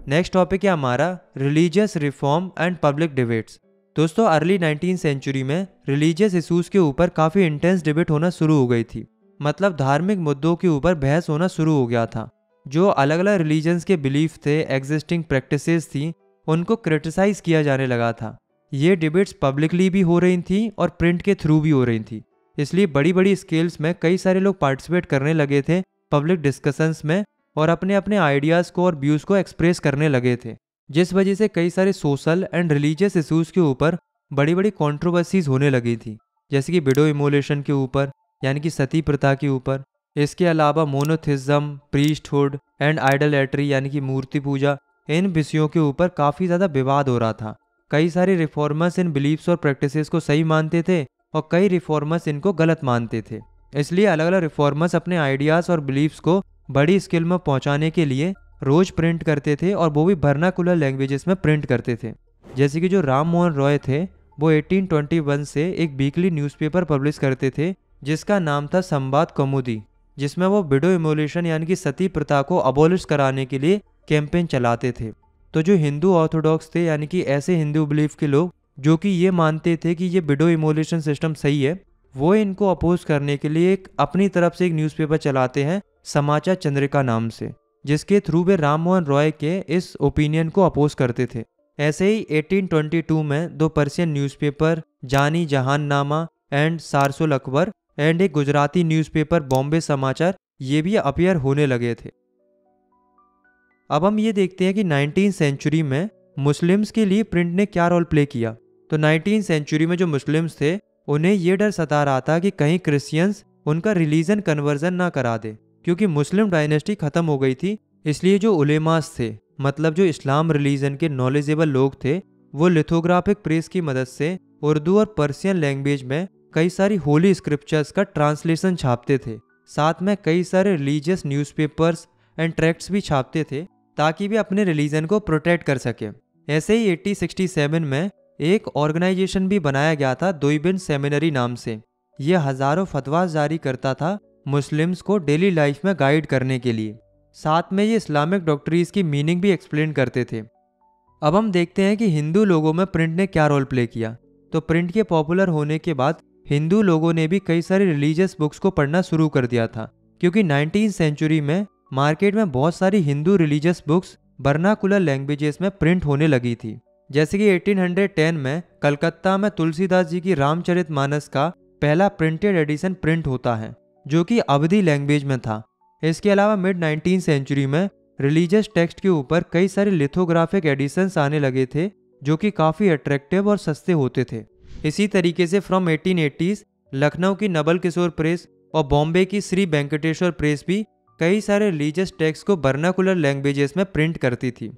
नेक्स्ट टॉपिक है हमारा religious reform and public debates. दोस्तों, अर्ली 19वीं सेंचुरी में रिलीजियस इशूज़ के ऊपर काफ़ी इंटेंस डिबेट होना शुरू हो गई थी। मतलब धार्मिक मुद्दों के ऊपर बहस होना शुरू हो गया था। जो अलग अलग रिलीजन्स के बिलीफ थे, एग्जिस्टिंग प्रैक्टिसेस थी, उनको क्रिटिसाइज किया जाने लगा था। ये डिबेट्स पब्लिकली भी हो रही थी और प्रिंट के थ्रू भी हो रही थी। इसलिए बड़ी बड़ी स्केल्स में कई सारे लोग पार्टिसिपेट करने लगे थे पब्लिक डिस्कशंस में और अपने अपने आइडियाज़ को और व्यूज़ को एक्सप्रेस करने लगे थे, जिस वजह से कई सारे सोशल एंड रिलीजियस इशूज़ के ऊपर बड़ी बड़ी कॉन्ट्रोवर्सीज होने लगी थी, जैसे कि विडो इमोलेशन के ऊपर, यानी कि सती प्रथा के ऊपर। इसके अलावा मोनोथिज्म, प्रीस्टहुड एंड आइडोलेट्री यानी कि मूर्ति पूजा, इन विषयों के ऊपर काफ़ी ज़्यादा विवाद हो रहा था। कई सारे रिफॉर्मर्स इन बिलीफ्स और प्रैक्टिसेस को सही मानते थे और कई रिफॉर्मर्स इनको गलत मानते थे। इसलिए अलग अलग रिफॉर्मर्स अपने आइडियाज़ और बिलीफ्स को बड़ी स्केल में पहुंचाने के लिए रोज प्रिंट करते थे और वो भी वर्नाकुलर लैंग्वेजेस में प्रिंट करते थे। जैसे कि जो राम मोहन रॉय थे वो 1821 से एक वीकली न्यूज़पेपर पब्लिश करते थे जिसका नाम था संवाद कौमुदी, जिसमें वो विडो इमोलेशन यानी कि सती प्रथा को अबॉलिश कराने के लिए कैंपेन चलाते थे। तो जो हिंदू ऑर्थोडॉक्स थे, यानी कि ऐसे हिंदू बिलीफ के लोग जो कि ये मानते थे कि ये विडो इमोलेशन सिस्टम सही है, वो इनको अपोज करने के लिए एक अपनी तरफ से एक न्यूज़पेपर चलाते हैं समाचार चंद्रिका नाम से, जिसके थ्रू वे राम मोहन रॉय के इस ओपिनियन को अपोज करते थे। ऐसे ही 1822 में दो पर्शियन न्यूज़पेपर जानी जहाननामा एंड सारसुल अकबर एंड एक गुजराती न्यूज़पेपर बॉम्बे समाचार ये भी अपीयर होने लगे थे। अब हम ये देखते हैं कि 19वीं सेंचुरी में मुस्लिम्स के लिए प्रिंट ने क्या रोल प्ले किया। तो 19वीं सेंचुरी में जो मुस्लिम्स थे उन्हें ये डर सता रहा था कि कहीं क्रिश्चियंस उनका रिलीजन कन्वर्जन ना करा दे, क्योंकि मुस्लिम डायनेस्टी खत्म हो गई थी। इसलिए जो उलेमास थे, मतलब जो इस्लाम रिलीजन के नॉलेजेबल लोग थे, वो लिथोग्राफिक प्रेस की मदद से उर्दू और पर्शियन लैंग्वेज में कई सारी होली स्क्रिप्चर्स का ट्रांसलेशन छापते थे। साथ में कई सारे रिलीजियस न्यूज़पेपर्स एंड ट्रैक्ट्स भी छापते थे ताकि वे अपने रिलीजन को प्रोटेक्ट कर सके। ऐसे ही 1867 में एक ऑर्गेनाइजेशन भी बनाया गया था दोइबिन सेमिनरी नाम से। ये हज़ारों फतवास जारी करता था मुस्लिम्स को डेली लाइफ में गाइड करने के लिए। साथ में ये इस्लामिक डॉक्ट्रीज की मीनिंग भी एक्सप्लेन करते थे। अब हम देखते हैं कि हिंदू लोगों में प्रिंट ने क्या रोल प्ले किया। तो प्रिंट के पॉपुलर होने के बाद हिंदू लोगों ने भी कई सारी रिलीजियस बुक्स को पढ़ना शुरू कर दिया था, क्योंकि 19वीं सेंचुरी में मार्केट में बहुत सारी Hindu religious books vernacular languages में प्रिंट होने लगी थी। जैसे कि 1810 में कलकत्ता में तुलसीदास जी की रामचरितमानस का पहला प्रिंटेड एडिशन प्रिंट होता है, जो कि अवधी लैंग्वेज में था। इसके अलावा मिड 19वीं सेंचुरी में रिलीजियस टेक्स्ट के ऊपर कई सारे लिथोग्राफिक एडिशंस आने लगे थे, जो कि काफ़ी अट्रैक्टिव और सस्ते होते थे। इसी तरीके से फ्रॉम 1880s लखनऊ की नवल किशोर प्रेस और बॉम्बे की श्री वेंकटेश्वर प्रेस भी कई सारे रिलीजियस टेक्स्ट को वर्नाकुलर लैंग्वेजेस में प्रिंट करती थी।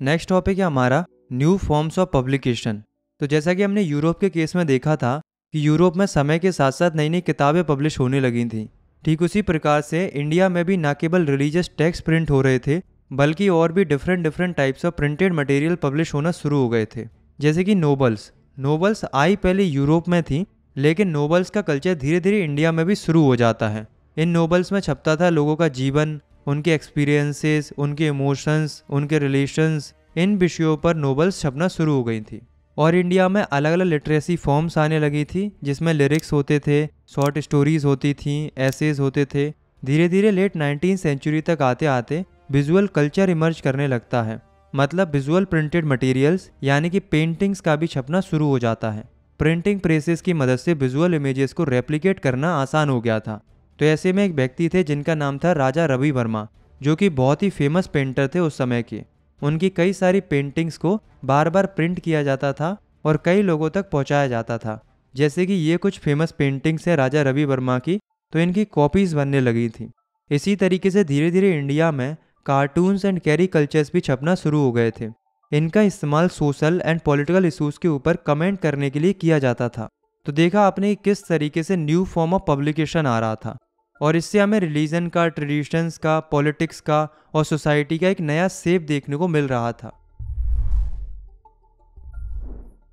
नेक्स्ट टॉपिक है हमारा न्यू फॉर्म्स ऑफ पब्लिकेशन। तो जैसा कि हमने यूरोप के केस में देखा था कि यूरोप में समय के साथ साथ नई नई किताबें पब्लिश होने लगी थी, ठीक उसी प्रकार से इंडिया में भी न केवल रिलीजियस टेक्स्ट प्रिंट हो रहे थे, बल्कि और भी different types of printed material publish होना शुरू हो गए थे। जैसे कि नोवेल्स आई पहले यूरोप में थी, लेकिन नोवेल्स का कल्चर धीरे धीरे इंडिया में भी शुरू हो जाता है। इन नोवेल्स में छपता था लोगों का जीवन, उनके एक्सपीरियंसेस, उनके इमोशंस, उनके रिलेशंस। इन विषयों पर नोवेल्स छपना शुरू हो गई थी और इंडिया में अलग अलग लिटरेसी फॉर्म्स आने लगी थी, जिसमें लिरिक्स होते थे, शॉर्ट स्टोरीज होती थी, एसेज होते थे। धीरे धीरे लेट 19th सेंचुरी तक आते आते विजुअल कल्चर इमर्ज करने लगता है, मतलब विजुअल प्रिंटेड मटेरियल्स यानी कि पेंटिंग्स का भी छपना शुरू हो जाता है। प्रिंटिंग प्रेसेस की मदद से विजुअल इमेजेस को रेप्लिकेट करना आसान हो गया था। तो ऐसे में एक व्यक्ति थे जिनका नाम था राजा रवि वर्मा, जो कि बहुत ही फेमस पेंटर थे उस समय के। उनकी कई सारी पेंटिंग्स को बार बार प्रिंट किया जाता था और कई लोगों तक पहुंचाया जाता था। जैसे कि ये कुछ फेमस पेंटिंग्स है राजा रवि वर्मा की, तो इनकी कॉपीज बनने लगी थी। इसी तरीके से धीरे धीरे इंडिया में कार्टून्स एंड कैरिकल्चर्स भी छपना शुरू हो गए थे। इनका इस्तेमाल सोशल एंड पॉलिटिकल इशूज़ के ऊपर कमेंट करने के लिए किया जाता था। तो देखा आपने किस तरीके से न्यू फॉर्म ऑफ पब्लिकेशन आ रहा था और इससे हमें रिलीजन का, ट्रेडिशंस का, पॉलिटिक्स का और सोसाइटी का एक नया शेप देखने को मिल रहा था।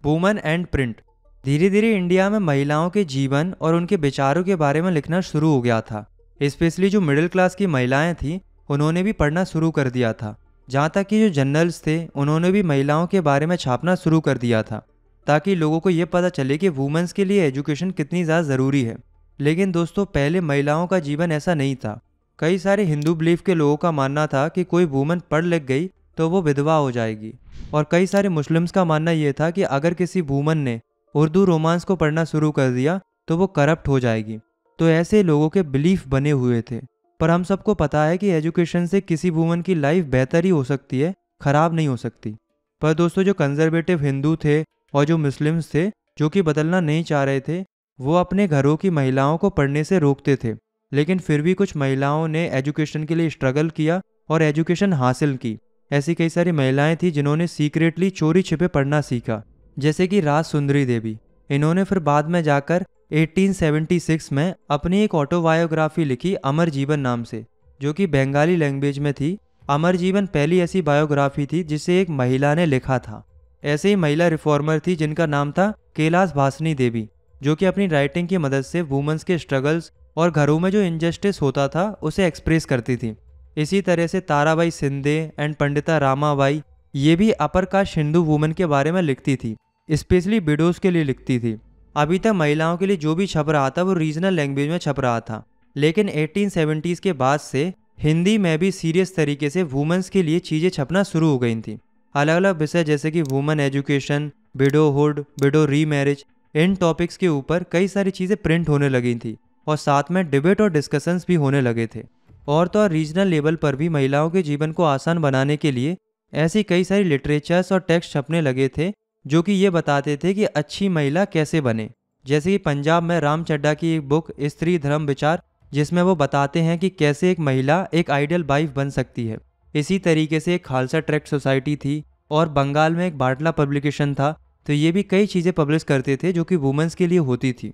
Women and print. धीरे धीरे इंडिया में महिलाओं के जीवन और उनके विचारों के बारे में लिखना शुरू हो गया था। स्पेशली जो मिडिल क्लास की महिलाएं थीं, उन्होंने भी पढ़ना शुरू कर दिया था। जहाँ तक कि जो जर्नल्स थे, उन्होंने भी महिलाओं के बारे में छापना शुरू कर दिया था, ताकि लोगों को ये पता चले कि वुमेन्स के लिए एजुकेशन कितनी ज़्यादा ज़रूरी है। लेकिन दोस्तों, पहले महिलाओं का जीवन ऐसा नहीं था। कई सारे हिंदू बिलीफ के लोगों का मानना था कि कोई वुमेन पढ़ लिख गई तो वो विधवा हो जाएगी, और कई सारे मुस्लिम्स का मानना ये था कि अगर किसी वुमन ने उर्दू रोमांस को पढ़ना शुरू कर दिया तो वो करप्ट हो जाएगी। तो ऐसे लोगों के बिलीफ बने हुए थे। पर हम सबको पता है कि एजुकेशन से किसी वुमन की लाइफ बेहतर ही हो सकती है, खराब नहीं हो सकती। पर दोस्तों, जो कंजर्वेटिव हिंदू थे और जो मुस्लिम्स थे, जो कि बदलना नहीं चाह रहे थे, वो अपने घरों की महिलाओं को पढ़ने से रोकते थे। लेकिन फिर भी कुछ महिलाओं ने एजुकेशन के लिए स्ट्रगल किया और एजुकेशन हासिल की। ऐसी कई सारी महिलाएं थी जिन्होंने सीक्रेटली चोरी छिपे पढ़ना सीखा, जैसे कि राज सुंदरी देवी। इन्होंने फिर बाद में जाकर 1876 में अपनी एक ऑटोबायोग्राफी लिखी अमर जीवन नाम से, जो कि बंगाली लैंग्वेज में थी। अमर जीवन पहली ऐसी बायोग्राफी थी जिसे एक महिला ने लिखा था। ऐसे ही महिला रिफॉर्मर थी जिनका नाम था कैलाश भासनी देवी, जो कि अपनी राइटिंग की मदद से वुमेन्स के स्ट्रगल्स और घरों में जो इनजस्टिस होता था उसे एक्सप्रेस करती थी। इसी तरह से ताराबाई सिंधे एंड पंडिता रामाबाई, ये भी अपर कास्ट हिंदू वुमेन के बारे में लिखती थी, स्पेशली विडोज के लिए लिखती थी। अभी तक महिलाओं के लिए जो भी छप रहा था वो रीजनल लैंग्वेज में छप रहा था, लेकिन 1870s के बाद से हिंदी में भी सीरियस तरीके से वुमेन्स के लिए चीज़ें छपना शुरू हो गई थी। अलग अलग विषय जैसे कि women education, widowhood, window remarriage, इन टॉपिक्स के ऊपर कई सारी चीज़ें प्रिंट होने लगी थी और साथ में डिबेट और डिस्कशंस भी होने लगे थे। और तो और रीजनल लेवल पर भी महिलाओं के जीवन को आसान बनाने के लिए ऐसी कई सारी लिटरेचर्स और टेक्स्ट छपने लगे थे, जो कि ये बताते थे कि अच्छी महिला कैसे बने। जैसे कि पंजाब में राम चड्ढा की एक बुक स्त्री धर्म विचार, जिसमें वो बताते हैं कि कैसे एक महिला एक आइडियल वाइफ बन सकती है। इसी तरीके से एक खालसा ट्रैक्ट सोसाइटी थी और बंगाल में एक बाटला पब्लिकेशन था। तो ये भी कई चीज़ें पब्लिश करते थे जो कि वुमेन्स के लिए होती थी।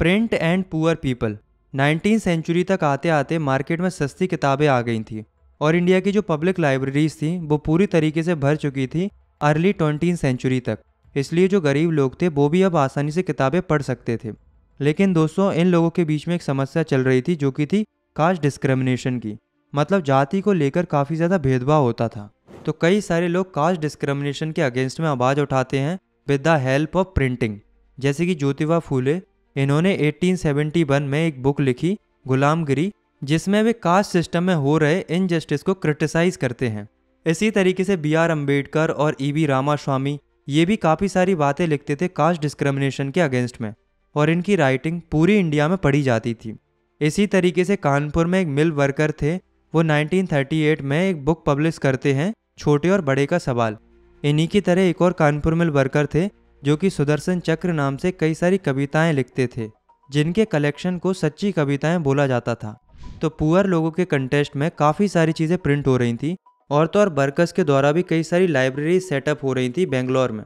Print and poor people. 19th century तक आते आते मार्केट में सस्ती किताबें आ गई थी और इंडिया की जो पब्लिक लाइब्रेरीज थी वो पूरी तरीके से भर चुकी थी अर्ली 20th सेंचुरी तक। इसलिए जो गरीब लोग थे वो भी अब आसानी से किताबें पढ़ सकते थे। लेकिन दोस्तों, इन लोगों के बीच में एक समस्या चल रही थी, जो कि थी कास्ट डिस्क्रिमिनेशन की। मतलब जाति को लेकर काफ़ी ज़्यादा भेदभाव होता था। तो कई सारे लोग कास्ट डिस्क्रिमिनेशन के अगेंस्ट में आवाज़ उठाते हैं with the help of printing. जैसे कि ज्योतिबा फूले, इन्होंने 1871 में एक बुक लिखी गुलामगिरी, जिसमें वे कास्ट सिस्टम में हो रहे इनजस्टिस को क्रिटिसाइज करते हैं। इसी तरीके से B.R. अम्बेडकर और E.V. रामास्वामी, ये भी काफ़ी सारी बातें लिखते थे कास्ट डिस्क्रिमिनेशन के अगेंस्ट में, और इनकी राइटिंग पूरी इंडिया में पढ़ी जाती थी। इसी तरीके से कानपुर में एक मिल वर्कर थे, वो 1938 में एक बुक पब्लिश करते हैं छोटे और बड़े का सवाल। इन्हीं की तरह एक और कानपुर मिल वर्कर थे जो कि सुदर्शन चक्र नाम से कई सारी कविताएं लिखते थे, जिनके कलेक्शन को सच्ची कविताएं बोला जाता था। तो पुअर लोगों के कंटेस्ट में काफ़ी सारी चीज़ें प्रिंट हो रही थी और तो और वर्कर्स के द्वारा भी कई सारी लाइब्रेरी सेटअप हो रही थी बेंगलोर में।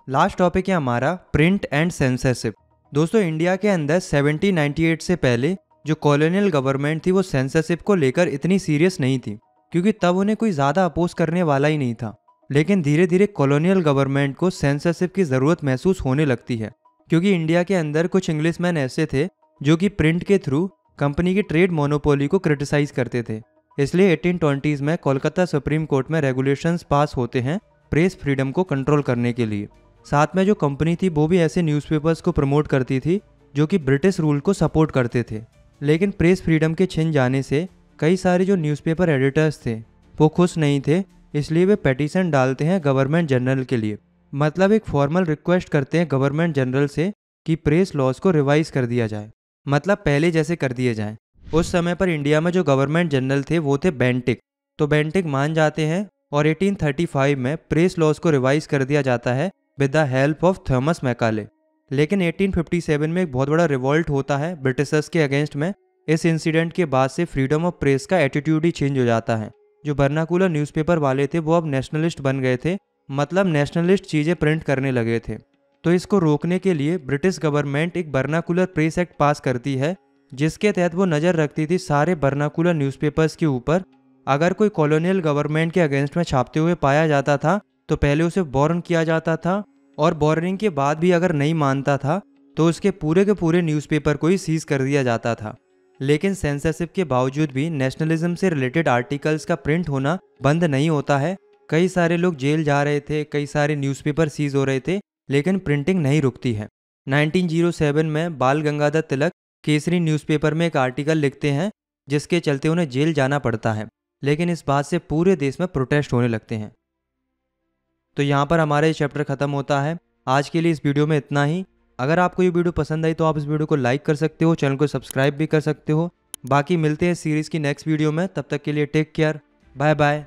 लास्ट टॉपिक है हमारा प्रिंट एंड सेंसरशिप। दोस्तों, इंडिया के अंदर 1798 से पहले जो कॉलोनियल गवर्नमेंट थी वो सेंसरशिप को लेकर इतनी सीरियस नहीं थी, क्योंकि तब उन्हें कोई ज़्यादा अपोज करने वाला ही नहीं था। लेकिन धीरे धीरे कॉलोनियल गवर्नमेंट को सेंसरशिप की ज़रूरत महसूस होने लगती है, क्योंकि इंडिया के अंदर कुछ इंग्लिशमैन ऐसे थे जो कि प्रिंट के थ्रू कंपनी की ट्रेड मोनोपोली को क्रिटिसाइज करते थे। इसलिए 1820s में कोलकाता सुप्रीम कोर्ट में रेगुलेशंस पास होते हैं प्रेस फ्रीडम को कंट्रोल करने के लिए। साथ में जो कंपनी थी वो भी ऐसे न्यूज़पेपर्स को प्रमोट करती थी जो कि ब्रिटिश रूल को सपोर्ट करते थे। लेकिन प्रेस फ्रीडम के छिन जाने से कई सारे जो न्यूज़पेपर एडिटर्स थे वो खुश नहीं थे, इसलिए वे पेटिशन डालते हैं गवर्नमेंट जनरल के लिए। मतलब एक फॉर्मल रिक्वेस्ट करते हैं गवर्नमेंट जनरल से कि प्रेस लॉज को रिवाइज कर दिया जाए, मतलब पहले जैसे कर दिए जाएं। उस समय पर इंडिया में जो गवर्नमेंट जनरल थे वो थे बेंटिक। तो बेंटिक मान जाते हैं और 1835 में प्रेस लॉज को रिवाइज कर दिया जाता है with the help of Thomas Macaulay. लेकिन 1857 में एक बहुत बड़ा रिवॉल्ट होता है ब्रिटिशर्स के अगेंस्ट में। इस इंसिडेंट के बाद से फ्रीडम ऑफ प्रेस का एटीट्यूड ही चेंज हो जाता है। जो वर्नाकुलर न्यूज़पेपर वाले थे वो अब नेशनलिस्ट बन गए थे, मतलब नेशनलिस्ट चीज़ें प्रिंट करने लगे थे। तो इसको रोकने के लिए ब्रिटिश गवर्नमेंट एक वर्नाकुलर प्रेस एक्ट पास करती है, जिसके तहत वो नज़र रखती थी सारे वर्नाकुलर न्यूज़पेपर्स के ऊपर। अगर कोई कॉलोनियल गवर्नमेंट के अगेंस्ट में छापते हुए पाया जाता था तो पहले उसे बॉर्न किया जाता था, और बॉर्निंग के बाद भी अगर नहीं मानता था तो उसके पूरे के पूरे न्यूज़पेपर को ही सीज कर दिया जाता था। लेकिन सेंसरशिप के बावजूद भी नेशनलिज्म से रिलेटेड आर्टिकल्स का प्रिंट होना बंद नहीं होता है। कई सारे लोग जेल जा रहे थे, कई सारे न्यूज़पेपर सीज हो रहे थे, लेकिन प्रिंटिंग नहीं रुकती है। 1907 में बाल गंगाधर तिलक केसरी न्यूज़पेपर में एक आर्टिकल लिखते हैं जिसके चलते उन्हें जेल जाना पड़ता है, लेकिन इस बात से पूरे देश में प्रोटेस्ट होने लगते हैं। तो यहाँ पर हमारा ये चैप्टर ख़त्म होता है। आज के लिए इस वीडियो में इतना ही। अगर आपको ये वीडियो पसंद आई तो आप इस वीडियो को लाइक कर सकते हो, चैनल को सब्सक्राइब भी कर सकते हो। बाकी मिलते हैं सीरीज़ की नेक्स्ट वीडियो में, तब तक के लिए टेक केयर, बाय बाय।